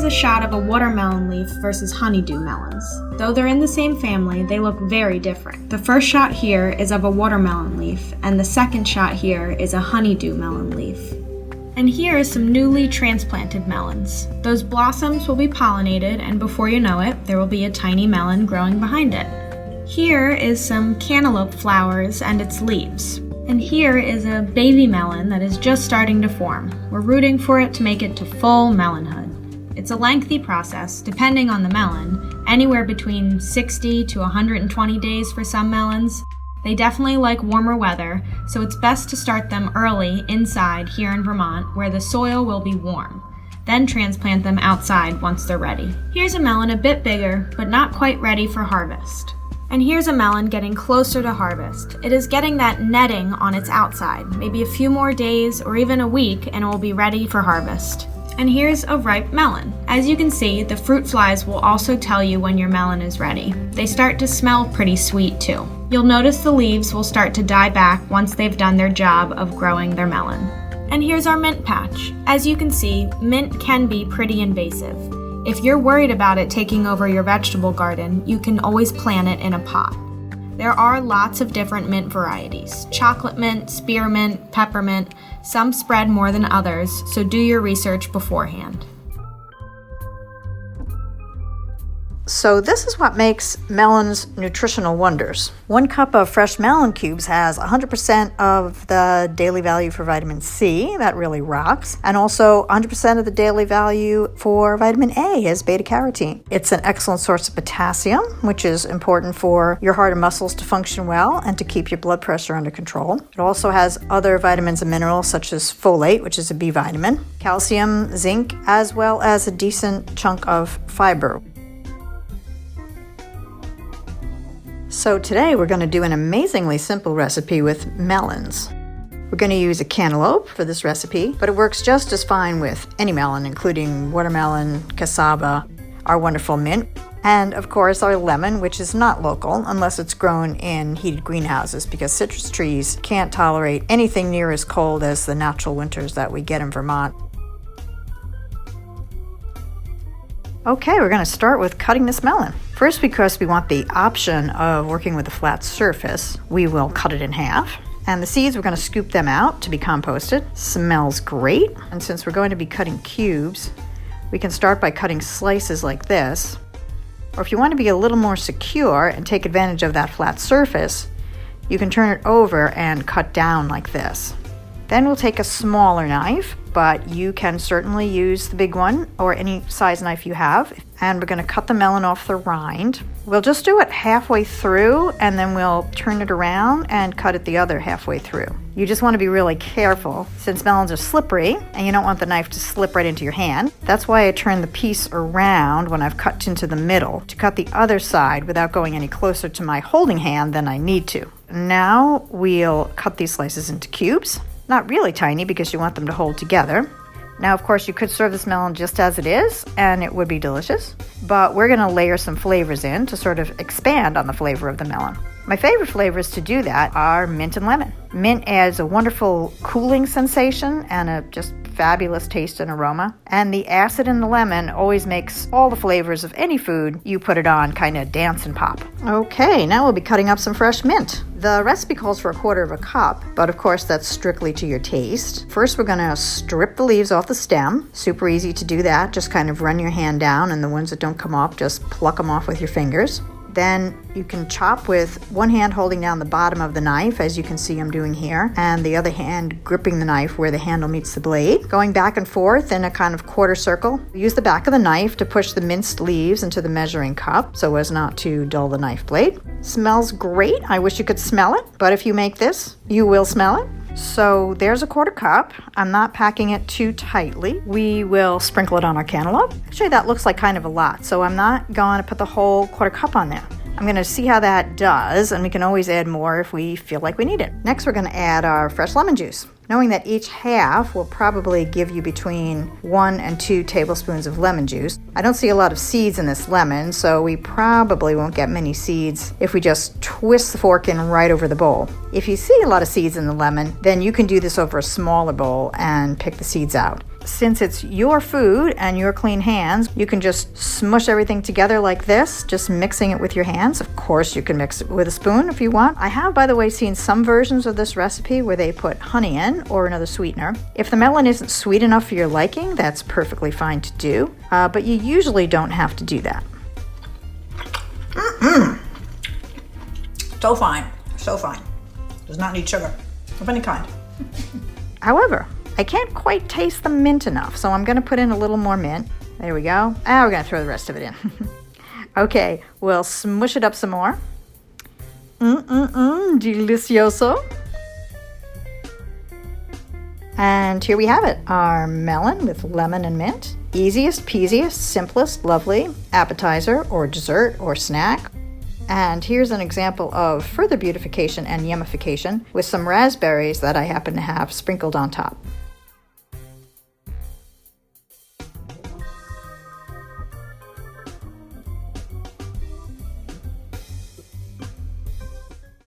a shot of a watermelon leaf versus honeydew melons. Though they're in the same family, they look very different. The first shot here is of a watermelon leaf, and the second shot here is a honeydew melon leaf. And here is some newly transplanted melons. Those blossoms will be pollinated, and before you know it, there will be a tiny melon growing behind it. Here is some cantaloupe flowers and its leaves. And here is a baby melon that is just starting to form. We're rooting for it to make it to full melonhood. It's a lengthy process, depending on the melon, anywhere between 60 to 120 days for some melons. They definitely like warmer weather, so it's best to start them early inside here in Vermont, where the soil will be warm. Then transplant them outside once they're ready. Here's a melon a bit bigger, but not quite ready for harvest. And here's a melon getting closer to harvest. It is getting that netting on its outside, maybe a few more days or even a week, and it will be ready for harvest. And here's a ripe melon. As you can see, the fruit flies will also tell you when your melon is ready. They start to smell pretty sweet too. You'll notice the leaves will start to die back once they've done their job of growing their melon. And here's our mint patch. As you can see, mint can be pretty invasive. If you're worried about it taking over your vegetable garden, you can always plant it in a pot. There are lots of different mint varieties: chocolate mint, spearmint, peppermint. Some spread more than others, so do your research beforehand. So this is what makes melons nutritional wonders. 1 cup of fresh melon cubes has 100% of the daily value for vitamin C. That really rocks. And also 100% of the daily value for vitamin A is beta-carotene. It's an excellent source of potassium, which is important for your heart and muscles to function well and to keep your blood pressure under control. It also has other vitamins and minerals such as folate, which is a B vitamin, calcium, zinc, as well as a decent chunk of fiber. So today we're going to do an amazingly simple recipe with melons. We're going to use a cantaloupe for this recipe, but it works just as fine with any melon, including watermelon, cassava, our wonderful mint, and of course our lemon, which is not local unless it's grown in heated greenhouses, because citrus trees can't tolerate anything near as cold as the natural winters that we get in Vermont. Okay, we're going to start with cutting this melon. First, because we want the option of working with a flat surface, we will cut it in half. And the seeds, we're going to scoop them out to be composted. Smells great. And since we're going to be cutting cubes, we can start by cutting slices like this. Or if you want to be a little more secure and take advantage of that flat surface, you can turn it over and cut down like this. Then we'll take a smaller knife, but you can certainly use the big one or any size knife you have. And we're going to cut the melon off the rind. We'll just do it halfway through, and then we'll turn it around and cut it the other halfway through. You just want to be really careful since melons are slippery and you don't want the knife to slip right into your hand. That's why I turn the piece around when I've cut into the middle to cut the other side without going any closer to my holding hand than I need to. Now we'll cut these slices into cubes. Not really tiny because you want them to hold together. Now, of course, you could serve this melon just as it is, and it would be delicious. But we're going to layer some flavors in to sort of expand on the flavor of the melon. My favorite flavors to do that are mint and lemon. Mint adds a wonderful cooling sensation and a just fabulous taste and aroma. And the acid in the lemon always makes all the flavors of any food you put it on kind of dance and pop. Okay, now we'll be cutting up some fresh mint. The recipe calls for 1/4 cup, but of course that's strictly to your taste. First, we're going to strip the leaves off the stem. Super easy to do that. Just kind of run your hand down, and the ones that don't come off, just pluck them off with your fingers. Then you can chop with one hand holding down the bottom of the knife, as you can see I'm doing here, and the other hand gripping the knife where the handle meets the blade, going back and forth in a kind of quarter circle. Use the back of the knife to push the minced leaves into the measuring cup so as not to dull the knife blade. Smells great. I wish you could smell it, but if you make this, you will smell it. So there's a 1/4 cup. I'm not packing it too tightly. We will sprinkle it on our cantaloupe. Actually, that looks like kind of a lot, so I'm not going to put the whole 1/4 cup on there. I'm going to see how that does, and we can always add more if we feel like we need it. Next, we're going to add our fresh lemon juice. Knowing that each half will probably give you between 1 and 2 tablespoons of lemon juice. I don't see a lot of seeds in this lemon, so we probably won't get many seeds if we just twist the fork in right over the bowl. If you see a lot of seeds in the lemon, then you can do this over a smaller bowl and pick the seeds out. since it's your food and your clean hands, you can just smush everything together like this, just mixing it with your hands. Of course, you can mix it with a spoon if you want. I have, by the way, seen some versions of this recipe where they put honey in or another sweetener. If the melon isn't sweet enough for your liking, that's perfectly fine to do, but you usually don't have to do that. So fine, so fine. Does not need sugar of any kind. However, I can't quite taste the mint enough, so I'm going to put in a little more mint. There we go. Now we're going to throw the rest of it in. Okay, we'll smush it up some more. Delicioso. And here we have it, our melon with lemon and mint. Easiest, peasiest, simplest, lovely appetizer or dessert or snack. And here's an example of further beautification and yummification with some raspberries that I happen to have sprinkled on top.